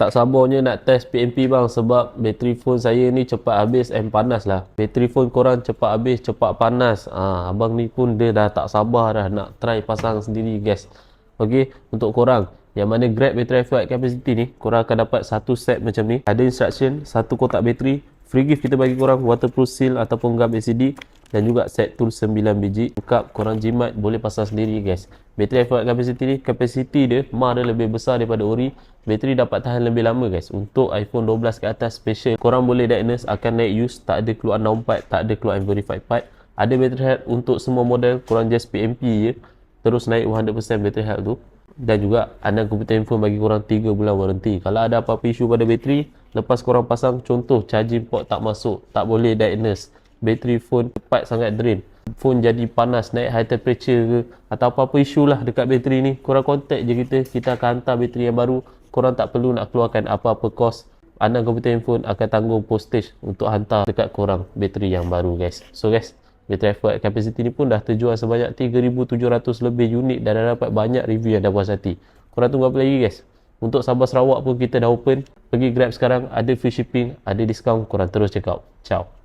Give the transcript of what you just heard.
Tak sabarnya nak test PMP bang, sebab bateri phone saya ni cepat habis and panas lah. Bateri phone korang cepat habis, cepat panas. Abang ni pun dia dah tak sabar dah nak try pasang sendiri guys. Okey, untuk korang yang mana grab battery life capacity ni, korang akan dapat satu set macam ni. Ada instruction, satu kotak bateri, free gift kita bagi korang waterproof seal ataupun gum LCD, dan juga set tool 9 biji. Lengkap, korang jimat boleh pasang sendiri guys. Battery life capacity ni, kapasiti dia mah dia lebih besar daripada ori. Bateri dapat tahan lebih lama guys. Untuk iPhone 12 ke atas special, korang boleh diagnose akan naik use, tak ada keluar 64, tak ada keluar unverified part. Ada battery health untuk semua model, korang just PMP je, terus naik 100% battery health tu. Dan juga anda komputer handphone bagi korang 3 bulan warranty. Kalau ada apa-apa isu pada bateri, lepas korang pasang, contoh charging port tak masuk, tak boleh diagnose, bateri phone cepat sangat drain, phone jadi panas, naik high temperature ke, atau apa-apa isu lah dekat bateri ni, korang contact je kita, kita akan hantar bateri yang baru. Korang tak perlu nak keluarkan apa-apa kos. Anda komputer handphone akan tanggung postage untuk hantar dekat korang bateri yang baru guys. So guys, battery life capacity ni pun dah terjual sebanyak 3,700 lebih unit dan dah dapat banyak review yang dah puas hati. Korang tunggu apa lagi guys? Untuk Sabah Sarawak pun kita dah open. Pergi Grab sekarang, ada free shipping, ada diskaun, korang terus check out. Ciao.